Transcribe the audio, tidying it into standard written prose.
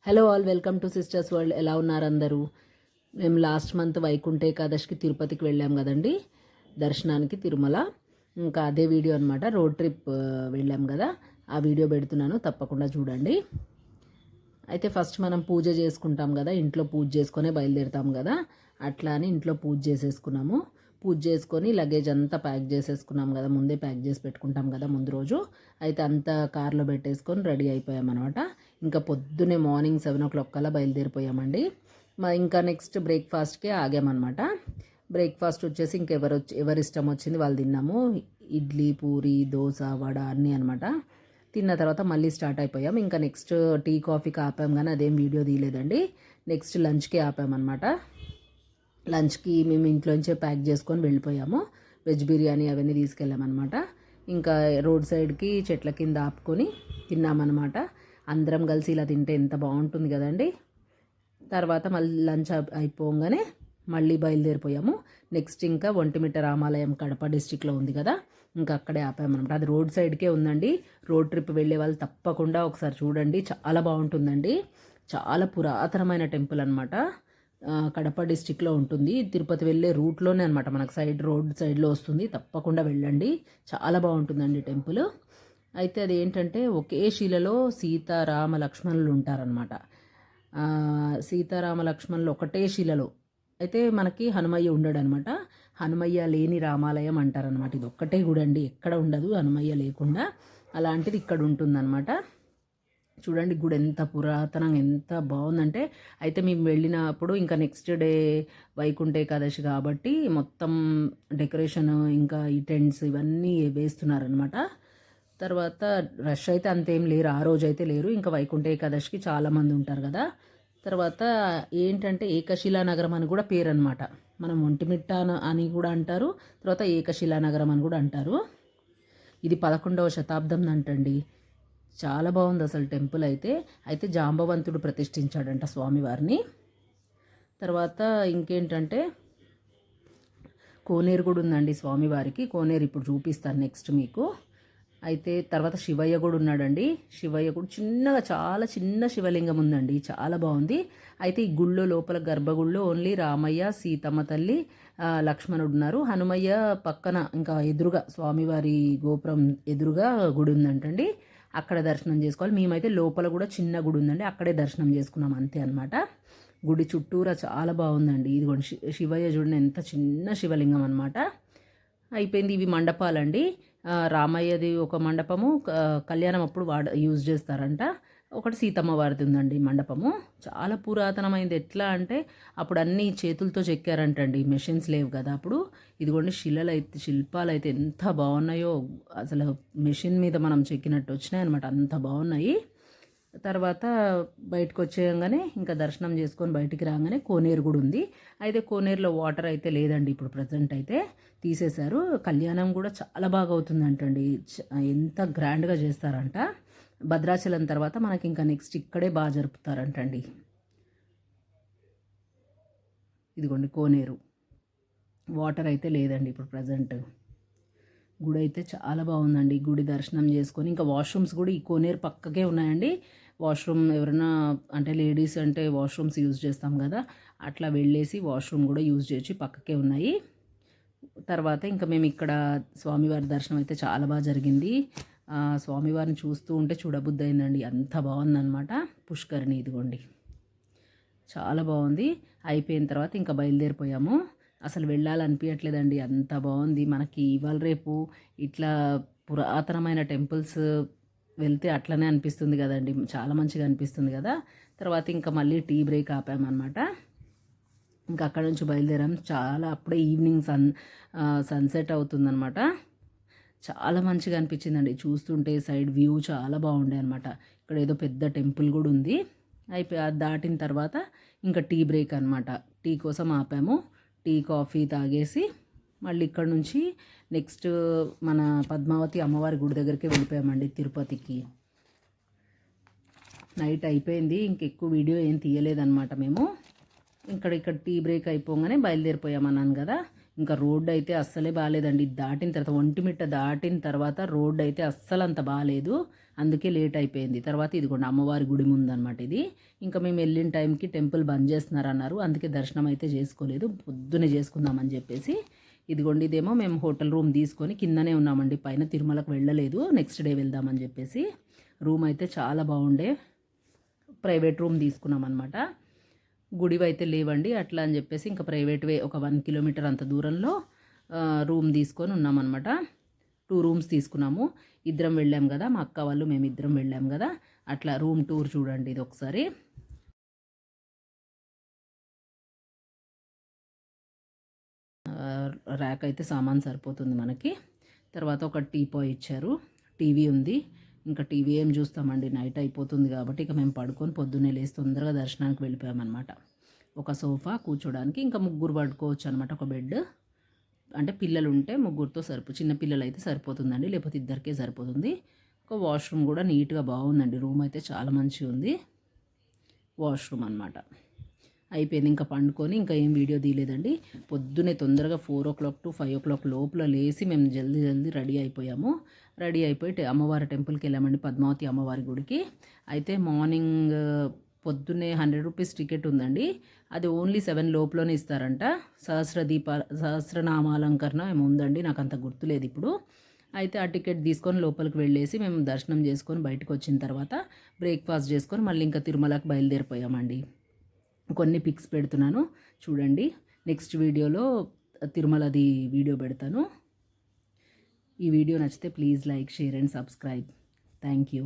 Hello all, welcome to sisters world. ఎలా ఉన్నారు అందరూ? మేము లాస్ట్ మంత్ వైకుంఠ ఏకాదశికి తిరుపతికి వెళ్ళాం కదండి దర్శనానికి, తిరుమల. ఇంకా అదే వీడియో అనమాట. రోడ్ ట్రిప్ వెళ్ళాం కదా, ఆ వీడియో పెడుతున్నాను, తప్పకుండా చూడండి. అయితే ఫస్ట్ మనం పూజ చేసుకుంటాం కదా, ఇంట్లో పూజ చేసుకొని బయలుదేరుతాం కదా, అట్లా అని ఇంట్లో పూజ చేసేసుకున్నాము. పూజ చేసుకొని లగేజ్ అంతా ప్యాక్ చేసేసుకున్నాం కదా, ముందే ప్యాక్ చేసి పెట్టుకుంటాం కదా ముందు రోజు. అయితే అంతా కార్లో పెట్టేసుకొని రెడీ అయిపోయాం అనమాట. ఇంకా పొద్దునే మార్నింగ్ 7 o'clock కల్లా బయలుదేరిపోయామండి. ఇంకా నెక్స్ట్ బ్రేక్ఫాస్ట్కే ఆగామన్నమాట. బ్రేక్ఫాస్ట్ వచ్చేసి ఎవరి ఇష్టం వచ్చింది వాళ్ళు తిన్నాము. ఇడ్లీ, పూరి, దోశ, వడ అన్నీ అనమాట. తిన్న తర్వాత మళ్ళీ స్టార్ట్ అయిపోయాం. ఇంకా నెక్స్ట్ టీ కాఫీకి ఆపాం, కానీ అదేం వీడియో తీయలేదండి. నెక్స్ట్ లంచ్కి ఆపామన్నమాట. లంచ్కి మేము ఇంట్లోంచే ప్యాక్ చేసుకొని వెళ్ళిపోయాము. వెజ్ బిర్యానీ అవన్నీ తీసుకెళ్ళామన్నమాట. ఇంకా రోడ్ సైడ్కి చెట్ల కింద ఆపుకొని తిన్నామన్నమాట. అందరం కలిసి ఇలా తింటే ఎంత బాగుంటుంది కదండి. తర్వాత మళ్ళీ లంచ్ అయిపోగానే మళ్ళీ బయలుదేరిపోయాము. నెక్స్ట్ ఇంకా ఒంటిమిట్ట రామాలయం కడప డిస్టిక్లో ఉంది కదా, ఇంకా అక్కడే ఆపామన్నమాట. అది రోడ్ సైడ్కే ఉందండి. రోడ్ ట్రిప్ వెళ్ళే వాళ్ళు తప్పకుండా ఒకసారి చూడండి, చాలా బాగుంటుందండి. చాలా పురాతనమైన టెంపుల్ అనమాట. కడప డిస్టిక్లో ఉంటుంది. తిరుపతి వెళ్ళే రూట్లోనే అనమాట, మనకు రోడ్ సైడ్లో వస్తుంది. తప్పకుండా వెళ్ళండి, చాలా బాగుంటుందండి టెంపుల్. అయితే అది ఏంటంటే ఒకే శిలలో సీతారామ లక్ష్మణులు ఉంటారనమాట. సీతారామ లక్ష్మణులు ఒకటే శిలలో. అయితే మనకి హనుమయ్య ఉండడు అనమాట. హనుమయ్య లేని రామాలయం అంటారనమాట. ఇది ఒక్కటే గుడి అండి, ఎక్కడ ఉండదు హనుమయ్య లేకుండా. అలాంటిది ఇక్కడ ఉంటుందన్నమాట. చూడండి గుడి ఎంత పురాతనంగా, ఎంత బాగుందంటే. అయితే మేము వెళ్ళినప్పుడు ఇంకా నెక్స్ట్ డే వైకుంఠ ఏకాదశి కాబట్టి మొత్తం డెకరేషన్, ఇంకా ఈ టెంట్స్ ఇవన్నీ వేస్తున్నారనమాట. తర్వాత రష్ అయితే అంతేం లేరు, ఆ రోజు అయితే లేరు. ఇంకా వైకుంఠ ఏకాదశికి చాలామంది ఉంటారు కదా. తర్వాత ఏంటంటే ఏకశిలా నగరం అని కూడా పేరు అనమాట. మనం ఒంటిమిట్ట అని కూడా అంటారు, తర్వాత ఏకశిలా నగరం అని కూడా అంటారు. ఇది 11వ శతాబ్దం అంటండి. చాలా బాగుంది అసలు టెంపుల్ అయితే. అయితే జాంబవంతుడు ప్రతిష్ఠించాడంట స్వామివారిని. తర్వాత ఇంకేంటంటే కోనేరు కూడా ఉందండి స్వామివారికి. కోనేరు ఇప్పుడు చూపిస్తాను నెక్స్ట్ మీకు. అయితే తర్వాత శివయ్య కూడా ఉన్నాడండి. శివయ్య కూడా చిన్నగా, చాలా చిన్న శివలింగం ఉందండి, చాలా బాగుంది. అయితే ఈ గుళ్ళో లోపల గర్భగుళ్ళో ఓన్లీ రామయ్య, సీతమ్మ తల్లి, లక్ష్మణుడు ఉన్నారు. హనుమయ్య పక్కన ఇంకా ఎదురుగా స్వామివారి గోపురం ఎదురుగా గుడి ఉందంటండి. అక్కడ దర్శనం చేసుకోవాలి. మేమైతే లోపల కూడా చిన్న గుడి ఉందండి, అక్కడే దర్శనం చేసుకున్నాం అంతే అనమాట. గుడి చుట్టూరా చాలా బాగుందండి. ఇదిగోండి శివయ్య చూడండి, ఎంత చిన్న శివలింగం అనమాట. అయిపోయింది. ఇవి మండపాలండి. రామయ్యది ఒక మండపము కళ్యాణం అప్పుడు యూజ్ చేస్తారంట. ఒకటి సీతమ్మ వారిది ఉందండి మండపము. చాలా పురాతనమైంది. ఎట్లా అంటే అప్పుడు అన్నీ చేతులతో చెక్కారంటండి, మెషిన్స్ లేవు కదా అప్పుడు. ఇదిగోండి శిల్పాలు అయితే ఎంత బాగున్నాయో, అసలు మెషిన్ మీద మనం చెక్కినట్టు వచ్చినాయి అనమాట, అంత బాగున్నాయి. తర్వాత బయటకు వచ్చేయంగానే ఇంకా దర్శనం చేసుకొని బయటికి రాగానే కోనేరు కూడా ఉంది. అయితే కోనేరులో వాటర్ అయితే లేదండి ఇప్పుడు ప్రజెంట్, అయితే తీసేశారు. కళ్యాణం కూడా చాలా బాగా అవుతుందంటండి, ఎంత గ్రాండ్గా చేస్తారంట. భద్రాచలం తర్వాత మనకి ఇంకా నెక్స్ట్ ఇక్కడే బాగా జరుపుతారంటండి. ఇదిగోండి కోనేరు, వాటర్ అయితే లేదండి ఇప్పుడు ప్రజెంట్. గుడి అయితే చాలా బాగుందండి. గుడి దర్శనం చేసుకొని ఇంకా వాష్రూమ్స్ కూడా ఈ కోనేరు పక్కకే ఉన్నాయండి. వాష్రూమ్ ఎవరైనా అంటే లేడీస్ అంటే వాష్రూమ్స్ యూజ్ చేస్తాం కదా, అట్లా వెళ్ళేసి వాష్రూమ్ కూడా యూజ్ చేయొచ్చు, పక్కకే ఉన్నాయి. తర్వాత ఇంకా మేము ఇక్కడ స్వామివారి దర్శనం అయితే చాలా బాగా జరిగింది. స్వామివారిని చూస్తూ ఉంటే చూడబుద్ధి అయిందండి, అంత బాగుందన్నమాట. పుష్కరిణి ఇదిగోండి, చాలా బాగుంది. అయిపోయిన తర్వాత ఇంకా బయలుదేరిపోయాము. అసలు వెళ్ళాలనిపించట్లేదండి, అంత బాగుంది. మనకి ఇవాళ రేపు ఇట్లా పురాతనమైన టెంపుల్స్ వెళ్తే అట్లనే అనిపిస్తుంది కదండి, చాలా మంచిగా అనిపిస్తుంది కదా. తర్వాత ఇంకా మళ్ళీ టీ బ్రేక్ ఆపామన్నమాట. ఇంకా అక్కడ నుంచి బయలుదేరాం. చాలా అప్పుడే ఈవినింగ్ సన్సెట్ అవుతుందన్నమాట. చాలా మంచిగా అనిపించిందండి చూస్తుంటే. సైడ్ వ్యూ చాలా బాగుండే అనమాట. ఇక్కడ ఏదో పెద్ద టెంపుల్ కూడా ఉంది. అయిపోయి అది దాటిన తర్వాత ఇంకా టీ బ్రేక్ అనమాట. టీ కోసం ఆపాము. టీ కాఫీ తాగేసి మళ్ళీ ఇక్కడ నుంచి నెక్స్ట్ మన పద్మావతి అమ్మవారి గుడి దగ్గరికి వెళ్ళిపోయామండి తిరుపతికి. నైట్ అయిపోయింది, ఇంకెక్కువ వీడియో ఏం తీయలేదన్నమాట మేము. ఇక్కడ టీ బ్రేక్ అయిపోగానే బయలుదేరిపోయామన్నాను కదా. ఇంకా రోడ్డు అయితే అస్సలే బాగాలేదండి. దాటిన తర్వాత ఒంటిమిట్ట దాటిన తర్వాత రోడ్డు అయితే అస్సలు అంత బాగాలేదు. అందుకే లేట్ అయిపోయింది. తర్వాత ఇదిగోండి అమ్మవారి గుడి ముందనమాట ఇది. ఇంకా మేము వెళ్ళిన టైంకి టెంపుల్ బంద్ చేస్తున్నారన్నారు. అందుకే దర్శనం అయితే చేసుకోలేదు. పొద్దునే చేసుకుందామని చెప్పేసి ఇదిగోండి ఇదేమో మేము హోటల్ రూమ్ తీసుకొని కిందనే ఉన్నామండి. పైన తిరుమలకు వెళ్ళలేదు. నెక్స్ట్ డే వెళ్దామని చెప్పేసి రూమ్ అయితే చాలా బాగుండే. ప్రైవేట్ రూమ్ తీసుకున్నాం అనమాట. గుడివి అయితే లేవండి అట్లా అని చెప్పేసి ఇంకా ప్రైవేట్వే ఒక 1 కిలోమీటర్ అంత దూరంలో రూమ్ తీసుకొని ఉన్నామన్నమాట. 2 రూమ్స్ తీసుకున్నాము. ఇద్దరం వెళ్ళాం కదా, మా అక్క వాళ్ళు మేము ఇద్దరం వెళ్ళాం కదా. అట్లా రూమ్ టూర్ చూడండి ఇది ఒకసారి. ర్యాక్ అయితే సామాన్ సరిపోతుంది మనకి. తర్వాత ఒక టీపాయ్ ఇచ్చారు. టీవీ ఉంది. ఇంకా టీవీ ఏం చూస్తామండి, నైట్ అయిపోతుంది కాబట్టి ఇక మేము పడుకొని పొద్దున్నే లేసి తొందరగా దర్శనానికి వెళ్ళిపోయామన్నమాట. ఒక సోఫా కూర్చోడానికి, ఇంకా ముగ్గురు పడుకోవచ్చు అనమాట. ఒక బెడ్ అంటే పిల్లలు ఉంటే ముగ్గురితో చిన్న పిల్లలు అయితే సరిపోతుందండి, లేకపోతే ఇద్దరికే సరిపోతుంది. ఒక వాష్రూమ్ కూడా నీట్గా బాగుందండి. రూమ్ అయితే చాలా మంచిగా ఉంది. వాష్రూమ్ అనమాట. అయిపోయింది. ఇంకా పండుకొని ఇంకా ఏం వీడియో తీయలేదండి. పొద్దునే తొందరగా 4 o'clock to 5 o'clock లోపల లేసి మేము జల్దీ రెడీ అయిపోయాము. రెడీ అయిపోయి అమ్మవారి టెంపుల్కి వెళ్ళామండి, పద్మావతి అమ్మవారి గుడికి. అయితే మార్నింగ్ పొద్దున్నే 100 రూపీస్ టికెట్ ఉందండి. అది ఓన్లీ 7 లోపలనే ఇస్తారంట. సహస్రనామాలంకరణ ఏమో ఉందండి, నాకు అంత గుర్తులేదు ఇప్పుడు. అయితే ఆ టికెట్ తీసుకొని లోపలికి వెళ్ళేసి మేము దర్శనం చేసుకొని బయటకు వచ్చిన తర్వాత బ్రేక్ఫాస్ట్ చేసుకొని మళ్ళీ ఇంకా తిరుమలకి బయలుదేరిపోయామండి. కొన్ని పిక్స్ పెడుతున్నాను చూడండి. నెక్స్ట్ వీడియోలో తిరుమలది వీడియో పెడతాను. ఈ వీడియో నచ్చితే please like, share and subscribe. Thank you.